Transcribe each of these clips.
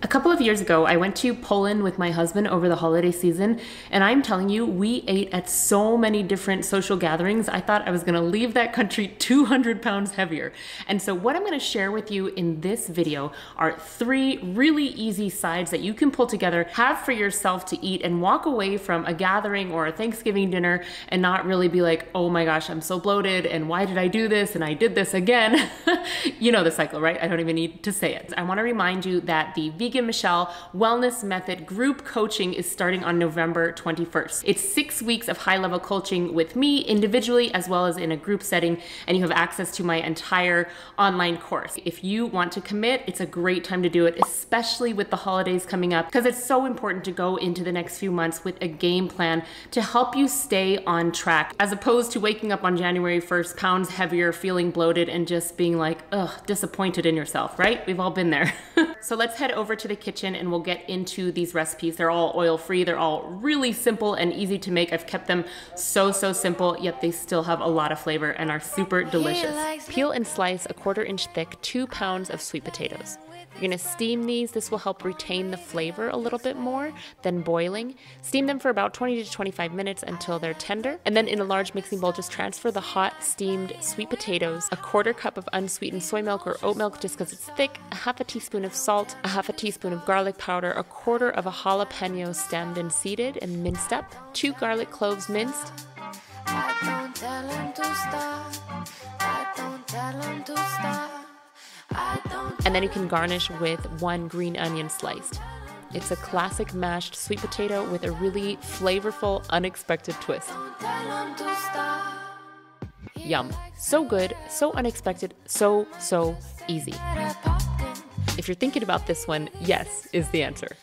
A couple of years ago, I went to Poland with my husband over the holiday season, and I'm telling you, we ate at so many different social gatherings. I thought I was gonna leave that country 200 pounds heavier. And so what I'm gonna share with you in this video are 3 really easy sides that you can pull together, have for yourself to eat, and walk away from a gathering or a Thanksgiving dinner and not really be like, oh my gosh, I'm so bloated, and why did I do this? And I did this again. You know the cycle, right? I don't even need to say it. I wanna remind you that the Vegan Michele Wellness Method group coaching is starting on November 21st. It's 6 weeks of high-level coaching with me individually as well as in a group setting, and you have access to my entire online course. If you want to commit, it's a great time to do it, especially with the holidays coming up, because it's so important to go into the next few months with a game plan to help you stay on track, as opposed to waking up on January 1st, pounds heavier, feeling bloated, and just being like, ugh, disappointed in yourself, right? We've all been there. So let's head over to the kitchen and we'll get into these recipes. They're all oil-free. They're all really simple and easy to make. I've kept them so simple, yet they still have a lot of flavor and are super delicious. Peel and slice a 1/4 inch thick 2 pounds of sweet potatoes. You're gonna steam these. This will help retain the flavor a little bit more than boiling. Steam them for about 20 to 25 minutes until they're tender. And then in a large mixing bowl, just transfer the hot steamed sweet potatoes, a 1/4 cup of unsweetened soy milk or oat milk just because it's thick, a 1/2 teaspoon of salt, a 1/2 teaspoon of garlic powder, a 1/4 of a jalapeno stemmed and seeded and minced up, 2 garlic cloves minced, I don't tell him to stop. I don't tell him to stop. and then you can garnish with 1 green onion sliced. It's a classic mashed sweet potato with a really flavorful, unexpected twist. Yum. So good, so unexpected, so easy. If you're thinking about this one, yes is the answer.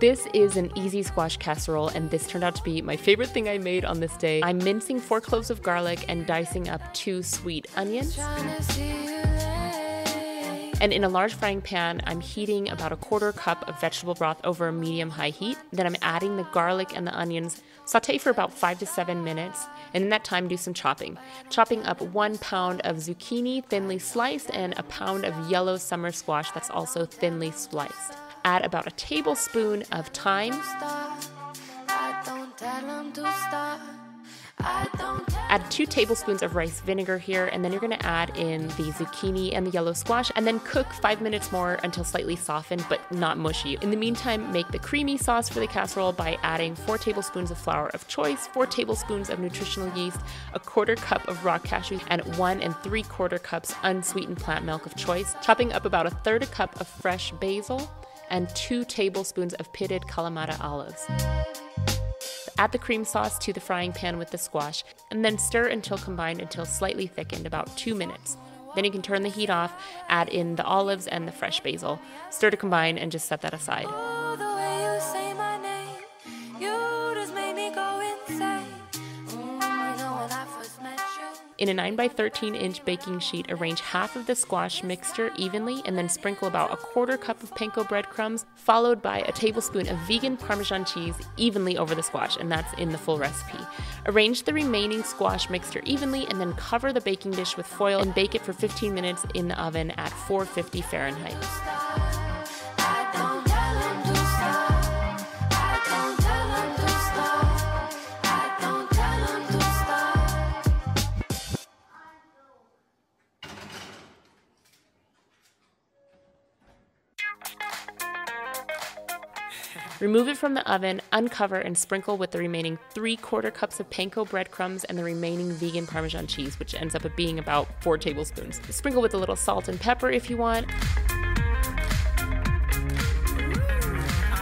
This is an easy squash casserole, and this turned out to be my favorite thing I made on this day. I'm mincing 4 cloves of garlic and dicing up 2 sweet onions. And in a large frying pan, I'm heating about a 1/4 cup of vegetable broth over a medium-high heat. Then I'm adding the garlic and the onions, saute for about 5 to 7 minutes, and in that time do some chopping. Chopping up 1 pound of zucchini thinly sliced and a pound of yellow summer squash that's also thinly sliced. Add about a tablespoon of thyme. Add 2 tablespoons of rice vinegar here, and then you're going to add in the zucchini and the yellow squash, and then cook 5 minutes more until slightly softened but not mushy. In the meantime, make the creamy sauce for the casserole by adding 4 tablespoons of flour of choice, 4 tablespoons of nutritional yeast, a 1/4 cup of raw cashews, and 1 3/4 cups unsweetened plant milk of choice, chopping up about 1/3 cup of fresh basil, and 2 tablespoons of pitted Kalamata olives. Add the cream sauce to the frying pan with the squash, and then stir until combined until slightly thickened, about 2 minutes. Then you can turn the heat off, add in the olives and the fresh basil, stir to combine, and just set that aside. In a 9 by 13 inch baking sheet, arrange half of the squash mixture evenly and then sprinkle about a 1/4 cup of panko breadcrumbs, followed by a tablespoon of vegan Parmesan cheese evenly over the squash, and that's in the full recipe. Arrange the remaining squash mixture evenly and then cover the baking dish with foil and bake it for 15 minutes in the oven at 450 Fahrenheit. Remove it from the oven, uncover, and sprinkle with the remaining 3/4 cups of panko breadcrumbs and the remaining vegan Parmesan cheese, which ends up being about 4 tablespoons. Sprinkle with a little salt and pepper if you want.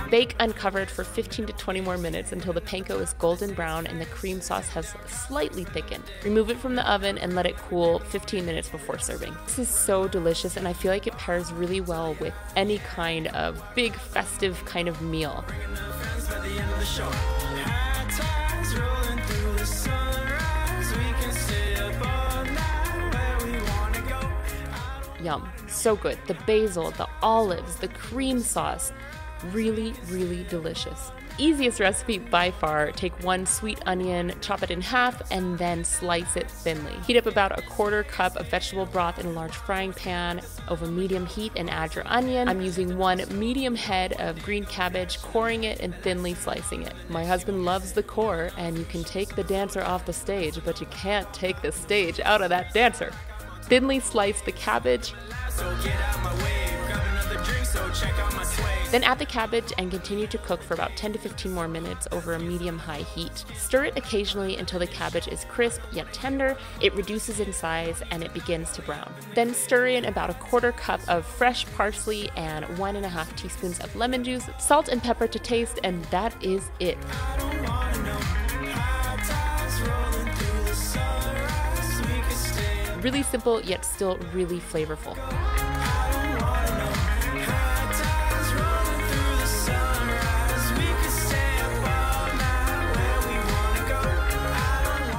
Bake uncovered for 15 to 20 more minutes until the panko is golden brown and the cream sauce has slightly thickened. Remove it from the oven and let it cool 15 minutes before serving. This is so delicious, and I feel like it pairs really well with any kind of big festive kind of meal. Yum, so good. The basil, the olives, the cream sauce. Really, really delicious. Easiest recipe by far. Take 1 sweet onion, chop it in half, and then slice it thinly. Heat up about 1/4 cup of vegetable broth in a large frying pan over medium heat and add your onion. I'm using 1 medium head of green cabbage, coring it and thinly slicing it. My husband loves the core, and you can take the dancer off the stage, but you can't take the stage out of that dancer. Thinly slice the cabbage. Then add the cabbage and continue to cook for about 10 to 15 more minutes over a medium-high heat. Stir it occasionally until the cabbage is crisp yet tender, it reduces in size, and it begins to brown. Then stir in about 1/4 cup of fresh parsley and 1½ teaspoons of lemon juice, salt and pepper to taste, and that is it. Really simple, yet still really flavorful.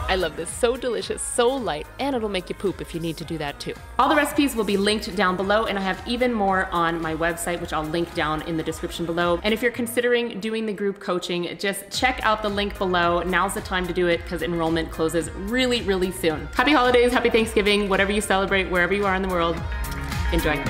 I love this. So delicious, so light, and it'll make you poop if you need to do that too. All the recipes will be linked down below, and I have even more on my website, which I'll link down in the description below. And if you're considering doing the group coaching, just check out the link below. Now's the time to do it because enrollment closes really, really soon. Happy holidays, happy Thanksgiving, whatever you celebrate, wherever you are in the world. Enjoy.